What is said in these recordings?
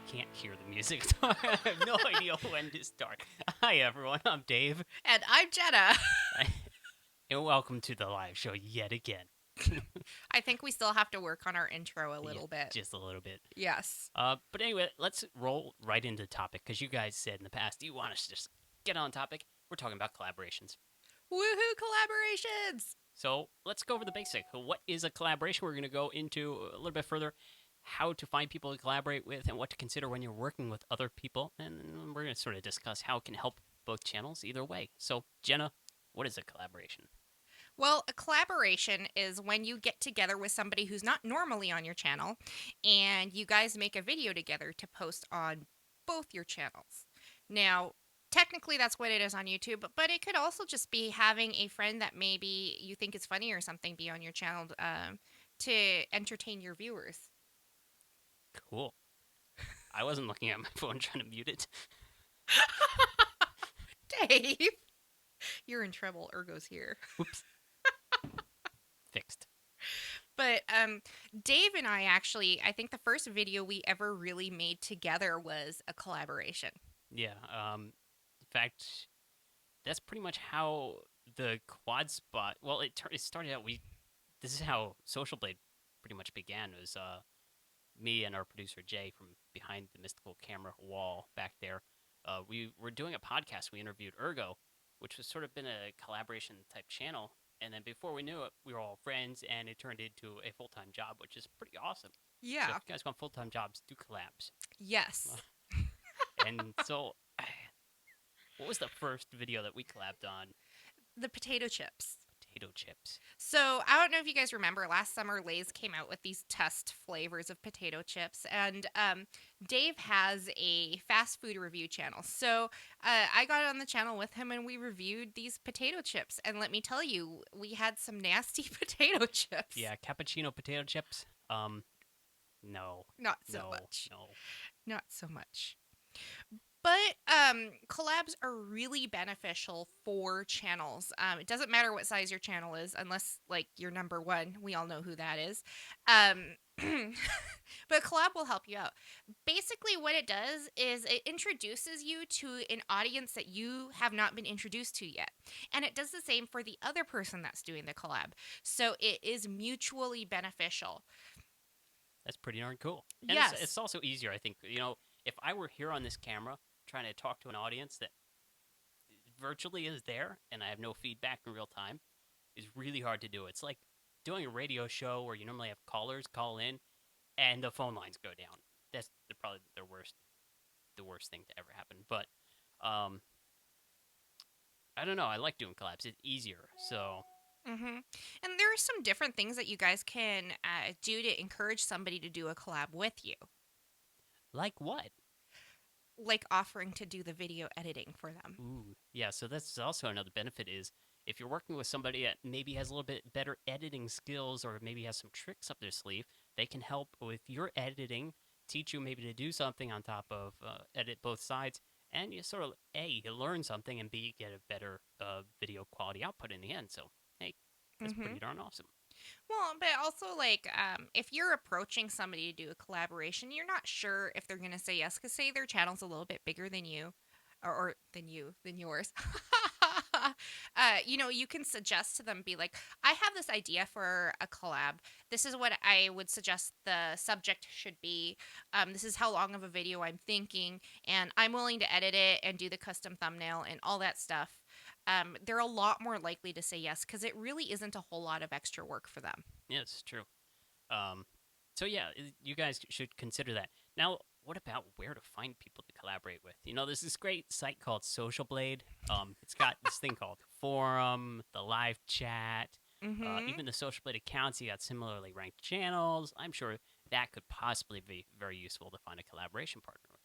can't hear the music, so I have no idea when to start. Hi, everyone. I'm Dave, And I'm Jenna. and welcome to the live show yet again. I think we still have to work on our intro a Yeah, little bit. just a little bit. Yes. But anyway, let's roll right into the topic because you guys said in the past you want us to just get on topic. We're talking about collaborations. Woohoo, collaborations! So let's go over the basic. What is a collaboration? We're going to go into a little bit further how to find people to collaborate with and what to consider when you're working with other people. And we're going to sort of discuss how it can help both channels either way. So, Jenna, what is a collaboration? Well, a collaboration is when you get together with somebody who's not normally on your channel and you guys make a video together to post on both your channels. Now, technically that's what it is on YouTube, but it could also just be having a friend that maybe you think is funny or something be on your channel to entertain your viewers. Cool. I wasn't looking at my phone trying to mute it. Dave, you're in trouble. Ergo's here. Oops. Fixed. But Dave and I actually, I think the first video we ever really made together was a collaboration. Yeah. In fact, that's pretty much how the quad spot. Well, it started out. This is how Social Blade pretty much began. It was me and our producer Jay from behind the mystical camera wall back there. We were doing a podcast. We interviewed Ergo, which was sort of been a collaboration type channel. And then before we knew it, we were all friends, and it turned into a full-time job, which is pretty awesome. Yeah. So if you guys want full-time jobs, do collabs. Yes. And so, what was the first video that we collabed on? The potato chips. Potato chips. So I don't know if you guys remember, last summer Lay's came out with these test flavors of potato chips, and Dave has a fast food review channel. So I got on the channel with him and we reviewed these potato chips, and let me tell you, we had some nasty potato chips. Yeah, cappuccino potato chips. No. Not so much. No. Not so much. But collabs are really beneficial for channels. It doesn't matter what size your channel is, unless like you're number one. We all know who that is. But collab will help you out. Basically, what it does is it introduces you to an audience that you have not been introduced to yet. And it does the same for the other person that's doing the collab. So it is mutually beneficial. That's pretty darn cool. And Yes. it's also easier, I think. You know, if I were here on this camera trying to talk to an audience that virtually is there and I have no feedback in real time, is really hard to do. It's like doing a radio show where you normally have callers call in and the phone lines go down. That's probably the worst thing to ever happen. But I don't know. I like doing collabs. It's easier. So Mm-hmm. And there are some different things that you guys can do to encourage somebody to do a collab with you, like what? like offering to do the video editing for them. Ooh, yeah. So that's also another benefit is if you're working with somebody that maybe has a little bit better editing skills or maybe has some tricks up their sleeve, they can help with your editing, teach you maybe to do something on top of edit both sides, and you sort of A, you learn something, and B, get a better video quality output in the end. So hey, that's pretty darn awesome. Well, but also like if you're approaching somebody to do a collaboration, you're not sure if they're gonna say yes because say their channel's a little bit bigger than you, or than yours. You can suggest to them, be like, I have this idea for a collab. This is what I would suggest the subject should be. This is how long of a video I'm thinking, and I'm willing to edit it and do the custom thumbnail and all that stuff. They're a lot more likely to say yes because it really isn't a whole lot of extra work for them. Yeah, it's true. So yeah, you guys should consider that. Now, what about where to find people to collaborate with? You know, there's this great site called Social Blade. It's got this thing called forum, the live chat, even the Social Blade accounts. You got similarly ranked channels. I'm sure that could possibly be very useful to find a collaboration partner with.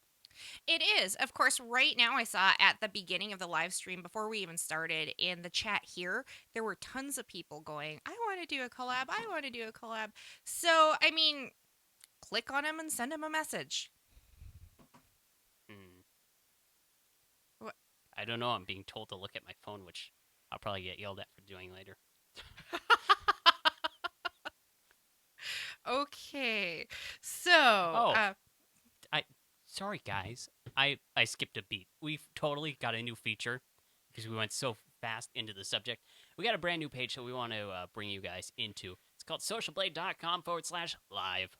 It is. Of course, right now I saw at the beginning of the live stream, before we even started, in the chat here, there were tons of people going, I want to do a collab. I want to do a collab. So, I mean, click on them and send them a message. What? I don't know. I'm being told to look at my phone, which I'll probably get yelled at for doing later. Okay. So, Sorry, guys. I skipped a beat. We've totally got a new feature because we went so fast into the subject. We got a brand new page that we want to bring you guys into. It's called socialblade.com/live.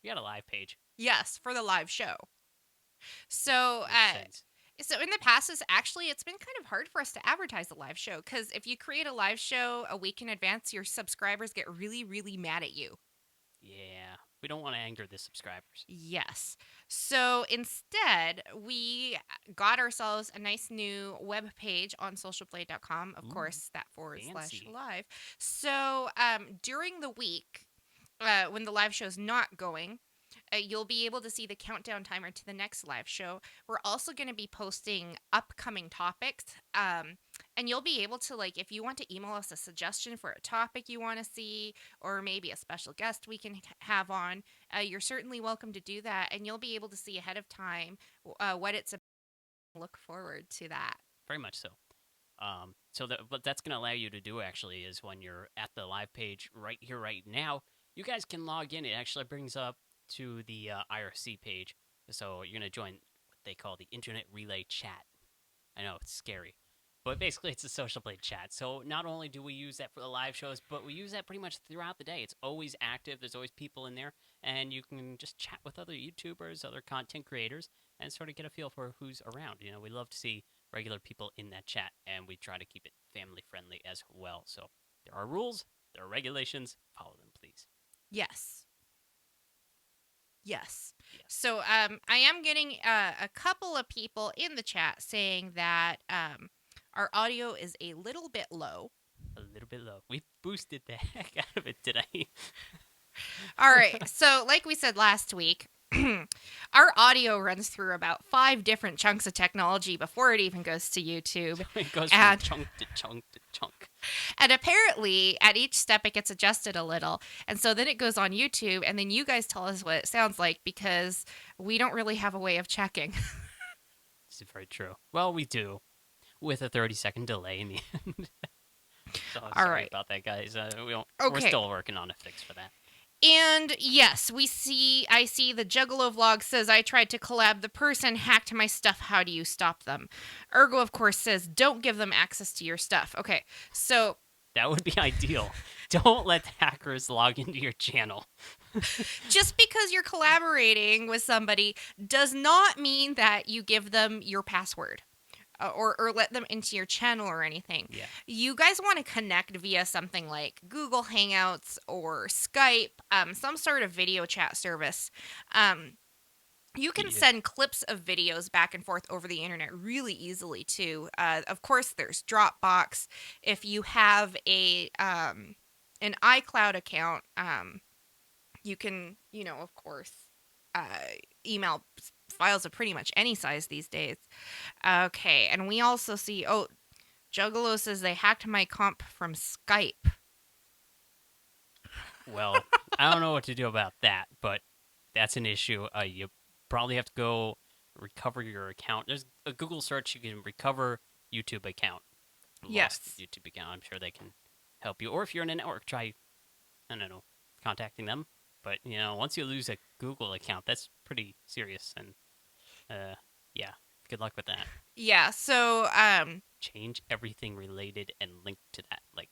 We got a live page. Yes, for the live show. So, Makes sense. so in the past, it's been kind of hard for us to advertise the live show because if you create a live show a week in advance, your subscribers get really, really mad at you. Yeah. We don't want to anger the subscribers. Yes. So instead, we got ourselves a nice new web page on socialblade.com. Of Ooh, course, that forward slash fancy. live. So during the week, when the live show's not going, you'll be able to see the countdown timer to the next live show. We're also going to be posting upcoming topics. And you'll be able to, like, if you want to email us a suggestion for a topic you want to see, or maybe a special guest we can have on, you're certainly welcome to do that. And you'll be able to see ahead of time what it's about. Look forward to that. Very much so. What that's going to allow you to do actually is when you're at the live page right here, right now, you guys can log in. It actually brings up to the IRC page. So you're going to join what they call the Internet Relay Chat. I know it's scary, but basically it's a social blade chat. So not only do we use that for the live shows, but we use that pretty much throughout the day. It's always active. There's always people in there, and you can just chat with other YouTubers, other content creators, and sort of get a feel for who's around. You know, we love to see regular people in that chat, and we try to keep it family friendly as well. So there are rules, there are regulations. Follow them, please. Yes. Yes. Yes, So I am getting a couple of people in the chat saying that our audio is a little bit low. a little bit low. We boosted the heck out of it today. All right. So, like we said last week, our audio runs through about 5 different chunks of technology before it even goes to YouTube. It goes from And chunk to chunk to chunk. and apparently, at each step, it gets adjusted a little. And so then it goes on YouTube, and then you guys tell us what it sounds like because we don't really have a way of checking. This is very true. Well, we do, with a 30-second delay in the end. So All sorry right. about that, guys. We don't, We're Okay. still working on a fix for that. And yes, I see the Juggalo vlog says, I tried to collab. The person hacked my stuff. How do you stop them? Ergo, of course, says, don't give them access to your stuff. Okay, so That would be ideal. Don't let the hackers log into your channel. just because you're collaborating with somebody does not mean that you give them your password. Or let them into your channel or anything. Yeah. You guys want to connect via something like Google Hangouts or Skype, some sort of video chat service. You can Yeah. send clips of videos back and forth over the internet really easily too. Of course, there's Dropbox. If you have an iCloud account, you can, of course, email files of pretty much any size these days. Okay, and we also see, Juggalo says they hacked my comp from Skype. Well, I don't know what to do about that, but that's an issue. You probably have to go recover your account. There's a Google search. You can recover YouTube account. Yes. Lost YouTube account. I'm sure they can help you. Or if you're in a network, try, I don't know, contacting them. But, once you lose a Google account, that's pretty serious. And, yeah, good luck with that. Yeah, so, Change everything related and linked to that, like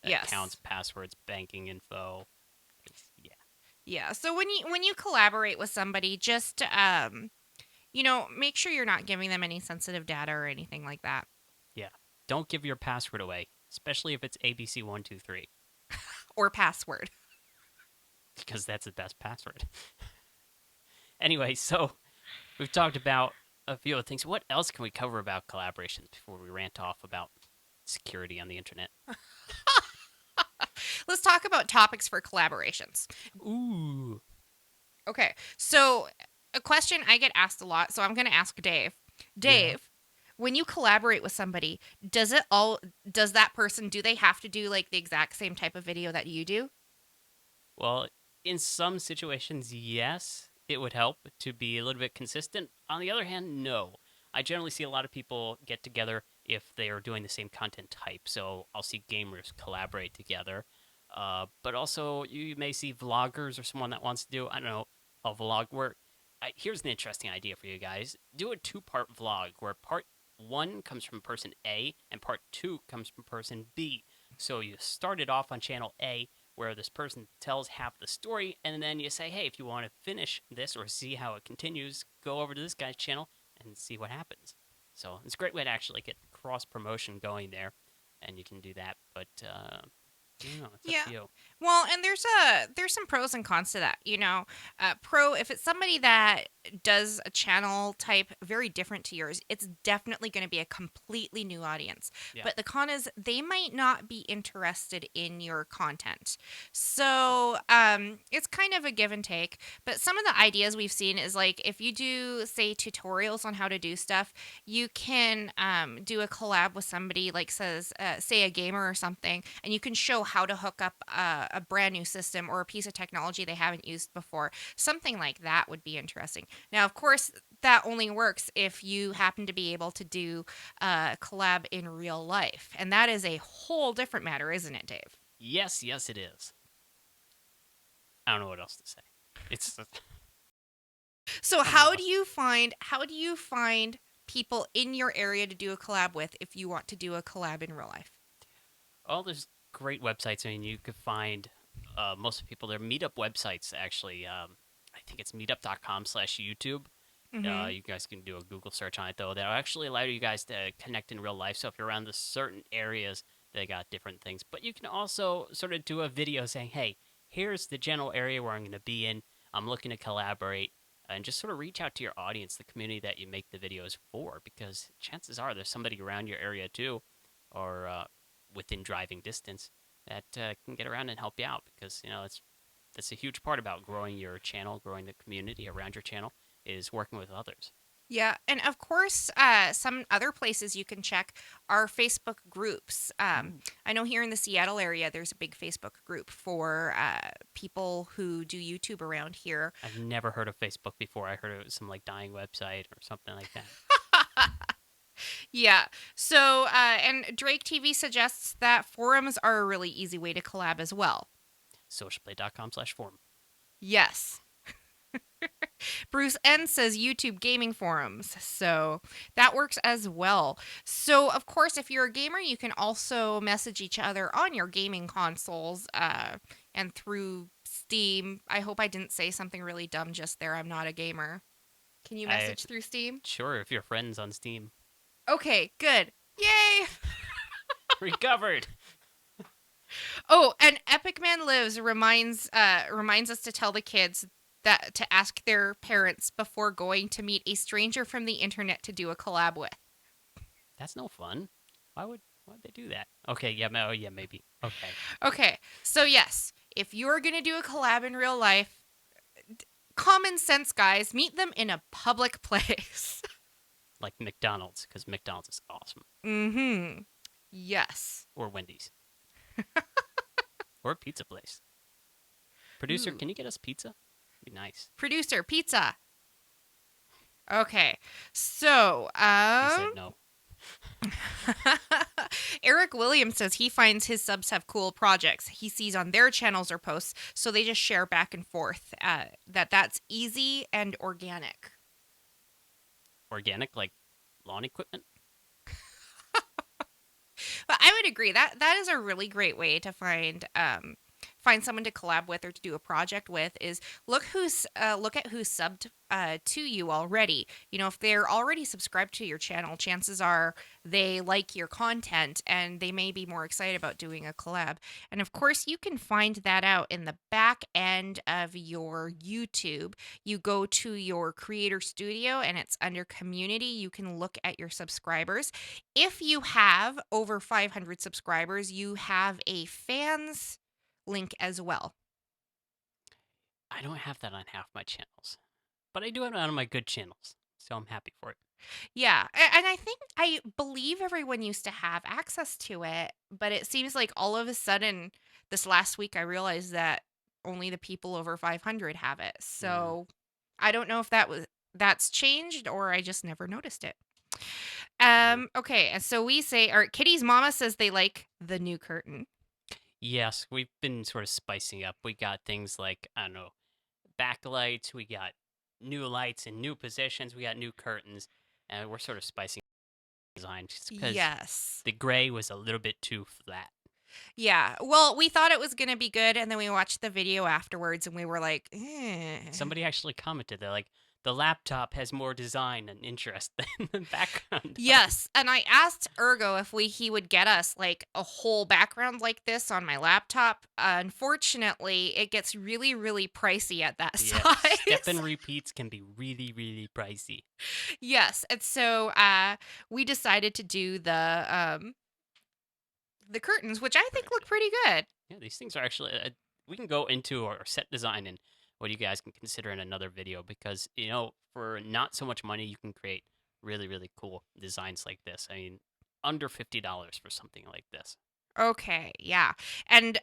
yes. accounts, passwords, banking info. Yeah. Yeah, so when you collaborate with somebody, just, make sure you're not giving them any sensitive data or anything like that. Yeah. Don't give your password away, especially if it's ABC123. Or password. Because that's the best password. Anyway, so we've talked about a few other things. What else can we cover about collaborations before we rant off about security on the internet? Let's talk about topics for collaborations. Ooh. Okay, so a question I get asked a lot, so I'm going to ask Dave. Dave, when you collaborate with somebody, does that person, do they have to do like the exact same type of video that you do? Well, in some situations, yes, it would help to be a little bit consistent. On the other hand, no. I generally see a lot of people get together if they are doing the same content type. So I'll see gamers collaborate together. But also, you may see vloggers or someone that wants to do, I don't know, a vlog where here's an interesting idea for you guys. Do a 2-part vlog where part 1 comes from person A and part 2 comes from person B. So you start it off on channel A where this person tells half the story, and then you say, hey, if you want to finish this or see how it continues, go over to this guy's channel and see what happens. So it's a great way to actually get cross promotion going there, and you can do that. But I don't know, it's up Yeah. to you. Well, and there's some pros and cons to that. Pro, if it's somebody that does a channel type very different to yours, it's definitely going to be a completely new audience. Yeah. But the con is they might not be interested in your content. So it's kind of a give and take. But some of the ideas we've seen is like if you do say tutorials on how to do stuff, you can do a collab with somebody like say a gamer or something, and you can show how to hook up a brand new system or a piece of technology they haven't used before. Something like that would be interesting. Now, of course, that only works if you happen to be able to do a collab in real life. And that is a whole different matter, isn't it, Dave? Yes, yes, it is. I don't know what else to say. It's So I'm how do you find people in your area to do a collab with if you want to do a collab in real life? there's great websites. I mean, you could find most of the people there. Meetup websites, actually. I think it's meetup.com/YouTube. Mhm. You guys can do a Google search on it, though. That'll actually allow you guys to connect in real life. So if you're around the certain areas, they got different things. But you can also sort of do a video saying, hey, here's the general area where I'm going to be in. I'm looking to collaborate. And just sort of reach out to your audience, the community that you make the videos for, because chances are there's somebody around your area too, or within driving distance that can get around and help you out. Because that's a huge part about growing your channel, growing the community around your channel, is working with others. Yeah, and of course, some other places you can check are Facebook groups. Ooh. I know here in the Seattle area, there's a big Facebook group for people who do YouTube around here. I've never heard of Facebook before. I heard it was some like dying website or something like that. Yeah. So, and Drake TV suggests that forums are a really easy way to collab as well. Socialplay.com/forum. Yes. Bruce N says YouTube gaming forums. So that works as well. So, of course, if you're a gamer, you can also message each other on your gaming consoles and through Steam. I hope I didn't say something really dumb just there. I'm not a gamer. Can you I message through Steam? Sure, if you're friends on Steam. Okay, good. Yay! Recovered. Oh, and Epic Man Lives reminds us to tell the kids that to ask their parents before going to meet a stranger from the internet to do a collab with. That's no fun. Why'd they do that? Okay, yeah, oh yeah, maybe. Okay. Okay, so yes, if you're gonna do a collab in real life, common sense, guys, meet them in a public place. Like McDonald's, because McDonald's is awesome. Mm-hmm. Yes. Or Wendy's. Or a pizza place. Producer, Ooh. can you get us pizza? Be nice. Producer, pizza. Okay, so He said no. Eric Williams says he finds his subs have cool projects he sees on their channels or posts, so they just share back and forth. That's easy and organic. Organic, like lawn equipment? But I would agree that is a really great way to find someone to collab with or to do a project with. Is look at who's subbed to you already. If they're already subscribed to your channel, chances are they like your content and they may be more excited about doing a collab. And of course, you can find that out in the back end of your YouTube. You go to your creator studio and it's under community. You can look at your subscribers. If you have over 500 subscribers, you have a fans link as well. I don't have that on half my channels. But I do have it on my good channels. So I'm happy for it. Yeah, and I believe everyone used to have access to it, but it seems like all of a sudden this last week I realized that only the people over 500 have it. Mm. So I don't know if that's changed or I just never noticed it. Mm. Okay, and so we say, or Kitty's mama says they like the new curtain. Yes, we've been sort of spicing up. We got things like, I don't know, backlights. We got new lights and new positions. We got new curtains, and we're sort of spicing the design just because Yes. the gray was a little bit too flat. Yeah. Well, we thought it was going to be good, and then we watched the video afterwards, and we were like, Somebody actually commented, they're like, the laptop has more design and interest than the background does. Yes, and I asked Ergo if he would get us like a whole background like this on my laptop. Unfortunately, it gets really, really pricey at that Yeah, size. step and repeats can be really, really pricey. Yes, and so we decided to do the curtains, which I think look Curtain. pretty good. Yeah, these things are actually. We can go into our set design and what you guys can consider in another video because for not so much money you can create really, really cool designs like this. I mean, under $50 for something like this. Okay, yeah, and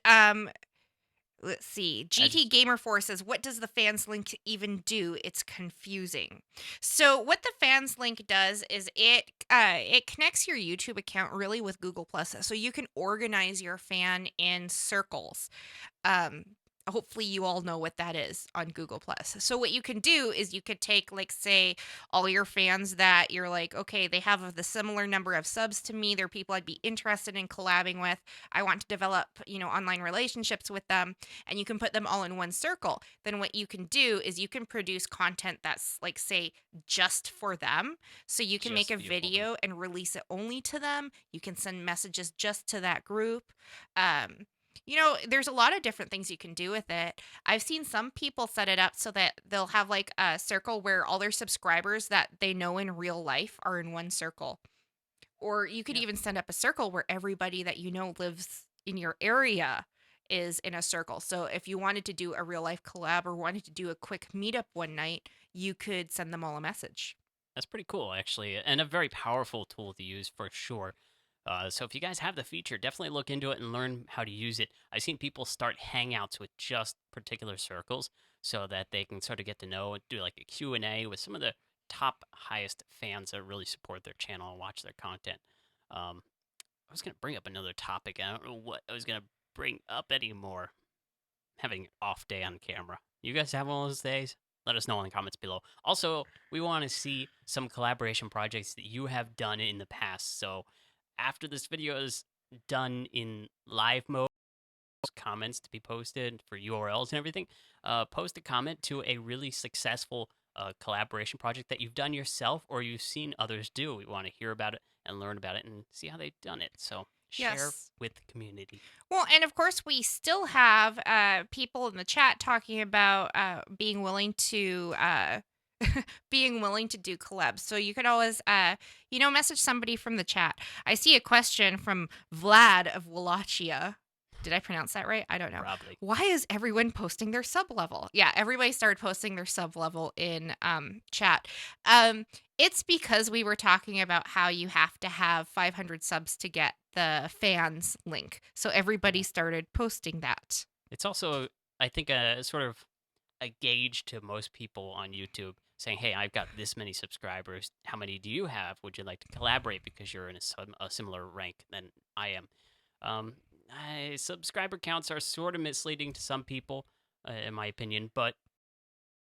let's see. As GT Gamer Force says, "What does the fans link even do? It's confusing." So, what the fans link does is it connects your YouTube account really with Google Plus, so you can organize your fan in circles. Um, Hopefully you all know what that is on Google Plus. So what you can do is you could take, like, say, all your fans that you're like, okay, they have the similar number of subs to me. They're people I'd be interested in collabing with. I want to develop, online relationships with them, and you can put them all in one circle. Then what you can do is you can produce content that's, like, say, just for them. So you can make just a viewable them. video and release it only to them. You can send messages just to that group. Um, there's a lot of different things you can do with it. I've seen some people set it up so that they'll have like a circle where all their subscribers that they know in real life are in one circle. Or you could Yeah, even set up a circle where everybody that you know lives in your area is in a circle. So if you wanted to do a real life collab or wanted to do a quick meetup one night, you could send them all a message. that's pretty cool actually, and a very powerful tool to use for sure. So if you guys have the feature, definitely look into it and learn how to use it. I've seen people start hangouts with just particular circles so that they can sort of get to know and do like a Q&A with some of the top highest fans that really support their channel and watch their content. Um, I was going to bring up another topic. I don't know what I was going to bring up anymore. Having an off day on camera. You guys have one of those days? Let us know in the comments below. Also, we want to see some collaboration projects that you have done in the past. So after this video is done in live mode, comments to be posted for URLs and everything, post a comment to a really successful collaboration project that you've done yourself or you've seen others do. We want to hear about it and learn about it and see how they've done it. So share Yes. with the community. Well, and of course, we still have people in the chat talking about being willing to being willing to do collabs. So you could always, message somebody from the chat. I see a question from Vlad of Wallachia. Did I pronounce that right? I don't know. Probably. Why is everyone posting their sub level? Yeah, everybody started posting their sub level in chat. It's because we were talking about how you have to have 500 subs to get the fans link. So everybody Yeah. started posting that. It's also, I think, a sort of a gauge to most people on YouTube saying, hey, I've got this many subscribers. How many do you have? Would you like to collaborate because you're in a similar rank than I am? Subscriber counts are sort of misleading to some people, in my opinion, but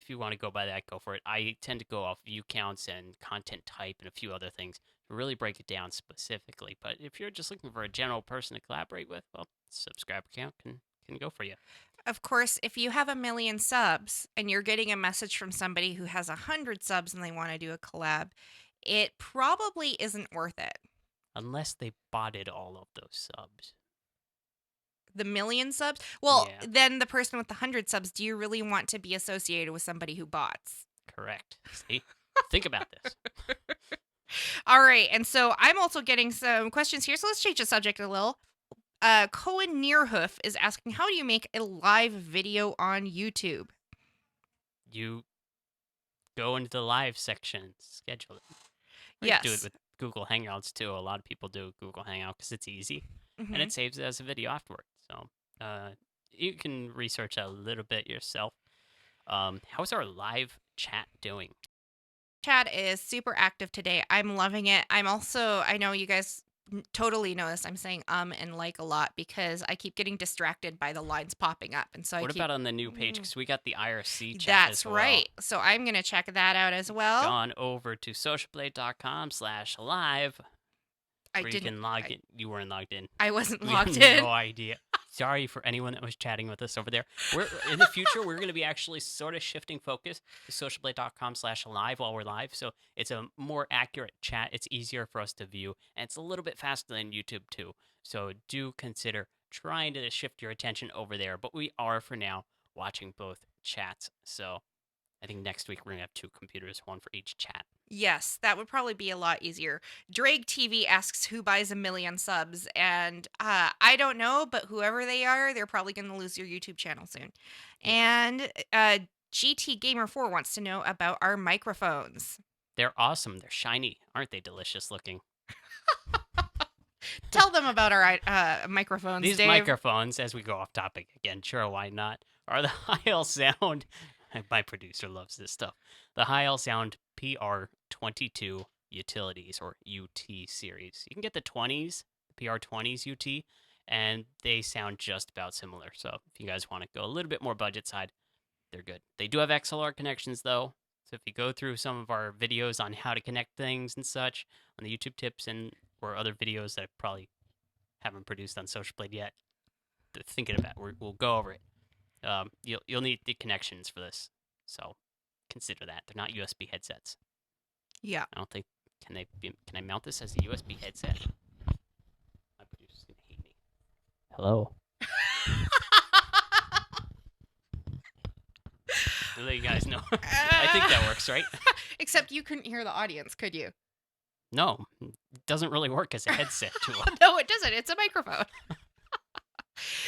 if you want to go by that, go for it. I tend to go off view counts and content type and a few other things to really break it down specifically. But if you're just looking for a general person to collaborate with, well, subscriber count can go for you. Of course, if you have 1 million subs and you're getting a message from somebody who has 100 subs and they want to do a collab, it probably isn't worth it. Unless they botted all of those subs. The 1 million subs? Well, Yeah, then the person with the 100 subs, do you really want to be associated with somebody who bots? correct. See? Think about this. All right, and so I'm also getting some questions here, so let's change the subject a little. Cohen Nearhoof is asking, how do you make a live video on YouTube? You go into the live section, schedule it. Or you can do it Yes. with Google Hangouts too. A lot of people do Google Hangout because it's easy and Hmm. it saves it as a video afterward. So you can research a little bit yourself. How's our live chat doing? Chat is super active today. I'm loving it. I know you guys totally notice I'm saying and like a lot because I keep getting distracted by the lines popping up, and so I What keep. about on the new page? Because we got the IRC chat That's as well. right. So I'm gonna check that out as well. Gone over to socialblade.com/live I where you didn't. can log in. You weren't logged in. I wasn't We have logged in. no idea. Sorry for anyone that was chatting with us over there. We're in the future. We're going to be actually sort of shifting focus to socialblade.com/live while we're live. So it's a more accurate chat. It's easier for us to view, and it's a little bit faster than YouTube too. So do consider trying to shift your attention over there. But we are for now watching both chats. So I think next week we're going to have 2 computers, one for each chat. Yes, that would probably be a lot easier. Drake TV asks who buys 1 million subs, and I don't know, but whoever they are, they're probably going to lose your YouTube channel soon. Yeah. And GT Gamer 4 wants to know about our microphones. They're awesome. They're shiny. Aren't they delicious looking? Tell them about our microphones, These Dave. microphones, as we go off topic again, sure, why not, are the High Sound. My producer loves this stuff. The High Sound PR22 Utilities, or UT series. You can get the 20s, the PR20s UT, and they sound just about similar. So if you guys want to go a little bit more budget side, they're good. They do have XLR connections, though. So if you go through some of our videos on how to connect things and such on the YouTube tips and or other videos that I probably haven't produced on Social Blade yet, thinking about we'll go over it. You'll need the connections for this, so consider that. They're not USB headsets. Yeah. I don't think can I mount this as a USB headset? My producer's gonna hate me. Hello. To let you guys know. I think that works, right? Except you couldn't hear the audience, could you? No, it doesn't really work as a headset tool. No, it doesn't. It's a microphone.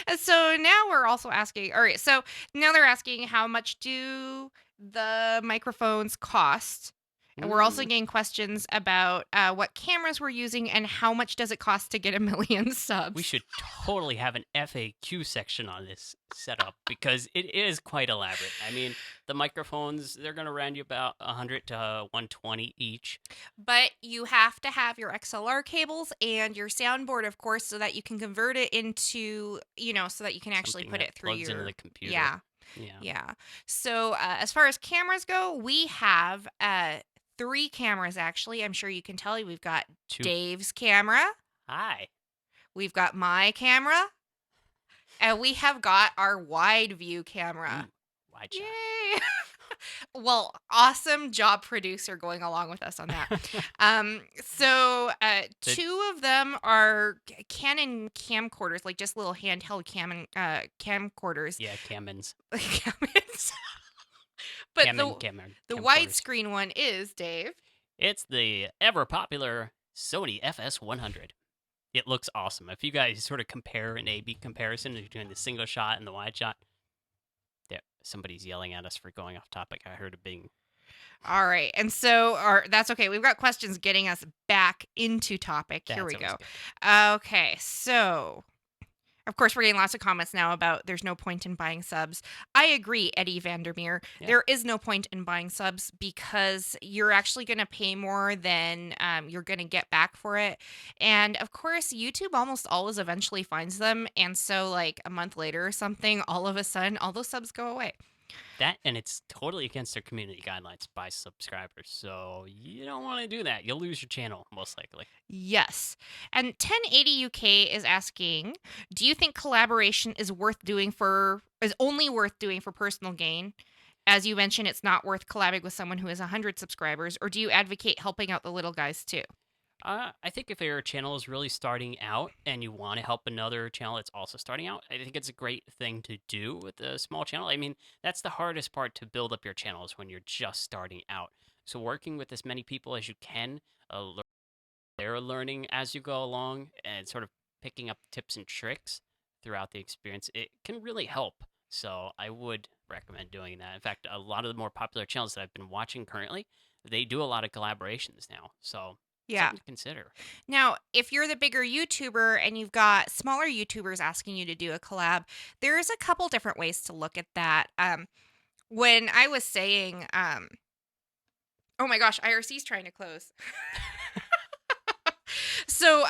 And so now we're also asking, all right, so now they're asking how much do the microphones cost? And we're also getting questions about what cameras we're using and how much does it cost to get 1 million subs. We should totally have an FAQ section on this setup because it is quite elaborate. I mean, the microphones, they're going to run you about 100 to 120 each. But you have to have your XLR cables and your soundboard, of course, so that you can convert it into, so that you can actually Something put that it through plugs your. into the computer. Yeah. Yeah. Yeah. So as far as cameras go, we have 3 cameras, actually. I'm sure you can tell. We've got 2. Dave's camera. Hi. We've got my camera. And we have got our wide view camera. Ooh, wide shot. Yay! Well, awesome job, producer, going along with us on that. So 2 of them are Canon camcorders, like just little handheld camcorders. Yeah, Camens. Camens. But the widescreen one is, Dave. It's the ever popular Sony FS100. It looks awesome. If you guys sort of compare an A/B comparison between the single shot and the wide shot, there somebody's yelling at us for going off topic. I heard a bing. All right, and so that's okay. We've got questions getting us back into topic. Here we go. Okay, so. Of course, we're getting lots of comments now about there's no point in buying subs. I agree, Eddie Vandermeer. Yeah. There is no point in buying subs because you're actually going to pay more than you're going to get back for it. And of course, YouTube almost always eventually finds them. And so like a month later or something, all of a sudden, all those subs go away. That, and it's totally against their community guidelines by subscribers. So you don't want to do that. You'll lose your channel, most likely. Yes. And 1080 UK is asking, do you think collaboration is only worth doing for personal gain? As you mentioned, it's not worth collabing with someone who has 100 subscribers. Or do you advocate helping out the little guys too? I think if your channel is really starting out and you want to help another channel that's also starting out, I think it's a great thing to do with a small channel. I mean, that's the hardest part to build up your channels when you're just starting out. So working with as many people as you can, they're learning as you go along and sort of picking up tips and tricks throughout the experience, it can really help. So I would recommend doing that. In fact, a lot of the more popular channels that I've been watching currently, they do a lot of collaborations now. So yeah, something to consider. Now, if you're the bigger YouTuber and you've got smaller YouTubers asking you to do a collab, there's a couple different ways to look at that. When I was saying, oh my gosh, IRC's trying to close. So,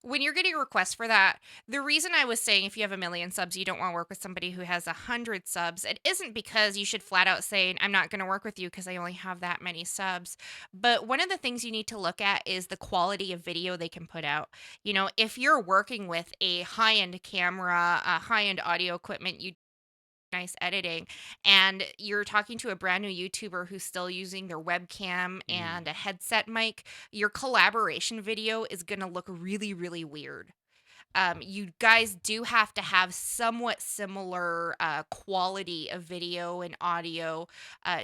when you're getting requests for that, the reason I was saying if you have 1 million subs, you don't want to work with somebody who has 100 subs, it isn't because you should flat out say, I'm not going to work with you because I only have that many subs. But one of the things you need to look at is the quality of video they can put out. You know, if you're working with a high end camera, a high end audio equipment, you nice editing, and you're talking to a brand new YouTuber who's still using their webcam Mm. and a headset mic, your collaboration video is going to look really, really weird. You guys do have to have somewhat similar quality of video and audio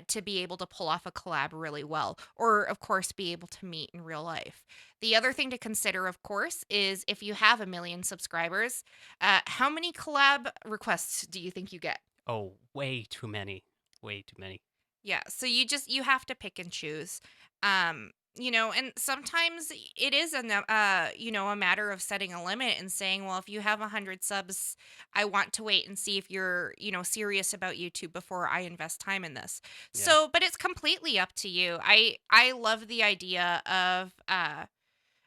to be able to pull off a collab really well, or of course, be able to meet in real life. The other thing to consider, of course, is if you have 1 million subscribers, how many collab requests do you think you get? Oh, way too many. Way too many. Yeah, so you have to pick and choose. You know, and sometimes it is you know, a matter of setting a limit and saying, well, if you have 100 subs, I want to wait and see if you're, you know, serious about YouTube before I invest time in this. Yeah. So, but it's completely up to you. I love the idea of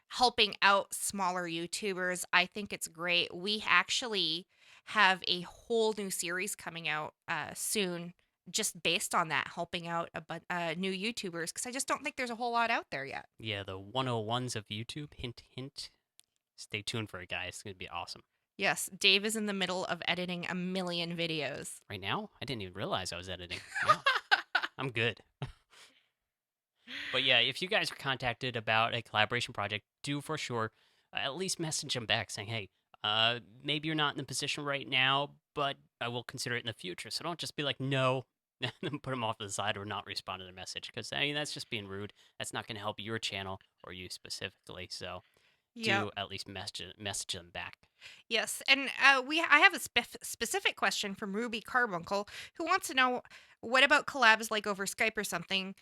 helping out smaller YouTubers. I think it's great. We actually have a whole new series coming out soon, just based on that, helping out new YouTubers, because I just don't think there's a whole lot out there yet. Yeah, the 101s of YouTube. Hint, hint. Stay tuned for it, guys. It's going to be awesome. Yes, Dave is in the middle of editing 1 million videos. Right now, I didn't even realize I was editing. Wow, I'm good. But yeah, if you guys are contacted about a collaboration project, do for sure at least message them back saying, hey, maybe you're not in the position right now, but I will consider it in the future. So don't just be like, no, and then put them off to the side or not respond to their message, because I mean, that's just being rude. That's not going to help your channel or you specifically. So Yep. do at least message them back. Yes, and I have a specific question from Ruby Carbuncle, who wants to know, what about collabs like over Skype or something?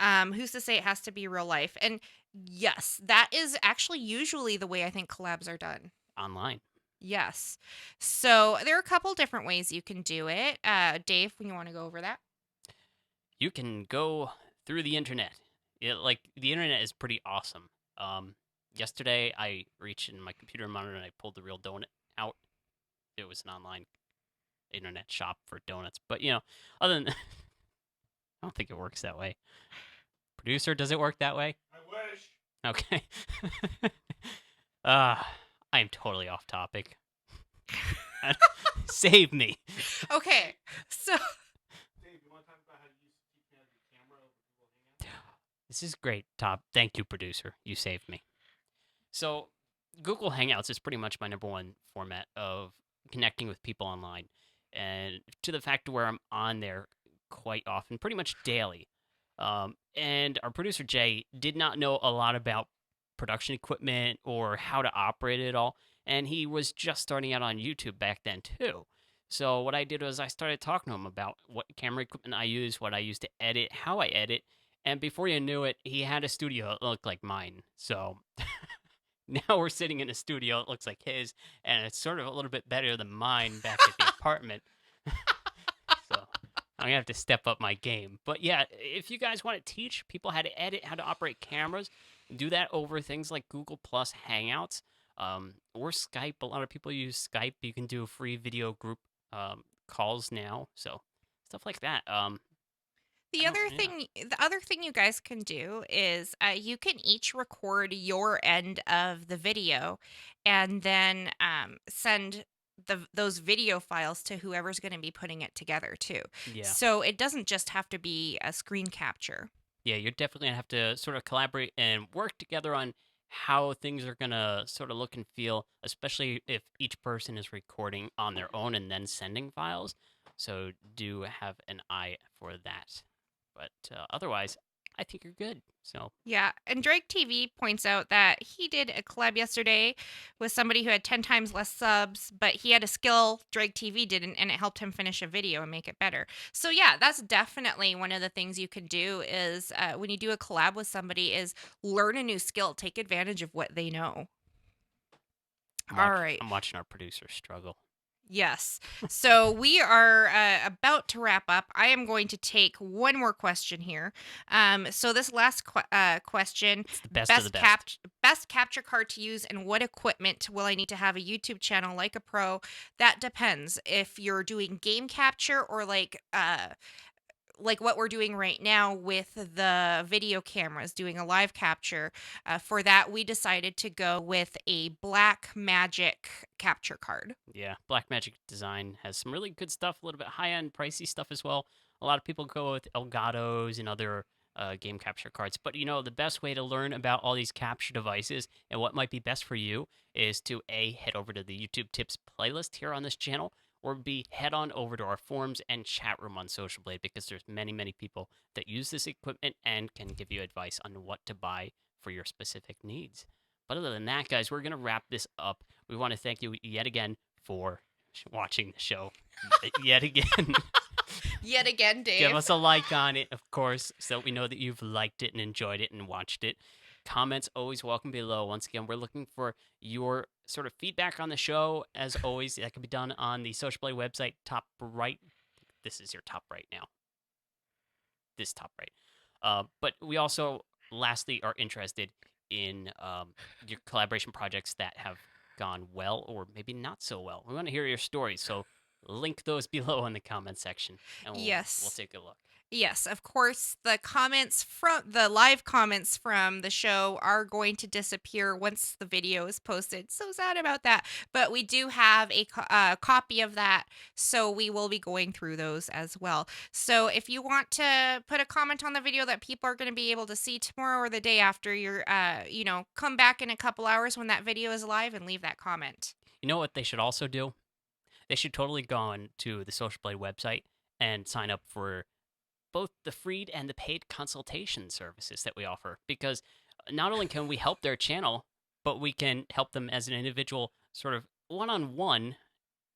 Who's to say it has to be real life? And yes, that is actually usually the way I think collabs are done. Online. Yes. So there are a couple different ways you can do it. Dave, when you want to go over that? You can go through the internet. Like the internet is pretty awesome. Yesterday I reached in my computer monitor and I pulled the real donut out. It was an online internet shop for donuts, but you know, other than I don't think it works that way. Producer, does it work that way? I wish. Okay. uh, I am totally off topic. Save me. Okay, so Dave, you want to talk about how you used to keep me out of the camera over Google Hangouts? This is great, Top. Thank you, producer. You saved me. So, Google Hangouts is pretty much my number one format of connecting with people online, and to the fact where I'm on there quite often, pretty much daily. And our producer Jay did not know a lot about production equipment or how to operate it all, and he was just starting out on YouTube back then too. So what I did was I started talking to him about what camera equipment I use, what I use to edit, how I edit, and before you knew it, he had a studio that looked like mine. So now we're sitting in a studio that looks like his, and it's sort of a little bit better than mine back at the apartment. So I'm gonna have to step up my game. But yeah, if you guys want to teach people how to edit, how to operate cameras, do that over things like Google Plus Hangouts, or Skype. A lot of people use Skype. You can do free video group calls now, so stuff like that. The other thing, the other thing you guys can do is you can each record your end of the video, and then send those video files to whoever's going to be putting it together too. Yeah. So it doesn't just have to be a screen capture. Yeah, you're definitely gonna have to sort of collaborate and work together on how things are gonna sort of look and feel, especially if each person is recording on their own and then sending files. So do have an eye for that. But otherwise, I think you're good. So Yeah, and Drake TV points out that he did a collab yesterday with somebody who had 10 times less subs, but he had a skill Drake TV didn't, and it helped him finish a video and make it better. So yeah, that's definitely one of the things you can do is when you do a collab with somebody is learn a new skill, take advantage of what they know. All right. I'm watching our producer struggle. Yes. So we are about to wrap up. I am going to take one more question here. So this last question: It's the best of the best. best capture card to use, and what equipment will I need to have a YouTube channel like a pro? That depends. If you're doing game capture or like what we're doing right now with the video cameras, doing a live capture. For that, we decided to go with a Black Magic capture card. Yeah, Blackmagic Design has some really good stuff, a little bit high-end, pricey stuff as well. A lot of people go with Elgato's and other game capture cards. But, the best way to learn about all these capture devices and what might be best for you is to, A, head over to the YouTube Tips playlist here on this channel, or B, head on over to our forums and chat room on Social Blade, because there's many, many people that use this equipment and can give you advice on what to buy for your specific needs. But other than that, guys, we're going to wrap this up. We want to thank you yet again for watching the show yet again. Yet again, Dave. Give us a like on it, of course, so we know that you've liked it and enjoyed it and watched it. Comments always welcome below. Once again, we're looking for your sort of feedback on the show. As always, that can be done on the Social Play website, top right. This is your top right now. This top right. But we also, lastly, are interested in your collaboration projects that have gone well or maybe not so well. We want to hear your stories, so link those below in the comment section, and Yes. we'll take a look. Yes, of course, the live comments from the show are going to disappear once the video is posted. So sad about that. But we do have a copy of that, so we will be going through those as well. So if you want to put a comment on the video that people are going to be able to see tomorrow or the day after, come back in a couple hours when that video is live and leave that comment. You know what they should also do? They should totally go on to the Social Blade website and sign up for both the free and the paid consultation services that we offer, because not only can we help their channel, but we can help them as an individual, sort of one-on-one,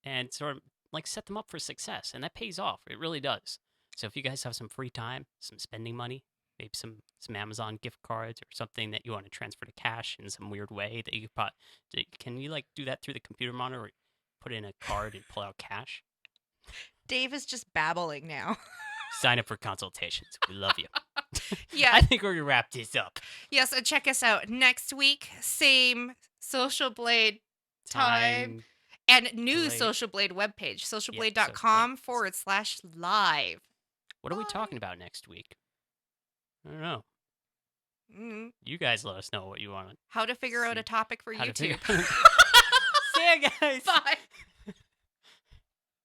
and sort of like set them up for success, and that pays off. It really does. So if you guys have some free time, some spending money, maybe some Amazon gift cards or something that you want to transfer to cash in some weird way that you can you like do that through the computer monitor, or put in a card and pull out cash? Dave is just babbling now. Sign up for consultations. We love you. Yeah. I think we're going to wrap this up. Yes, and check us out next week. Same Social Blade time. And new Blade. Social Blade webpage, Social socialblade.com/live. What are we talking about next week? I don't know. Mm. You guys let us know what you want. How to figure out a topic for How to YouTube. See ya, guys. Bye.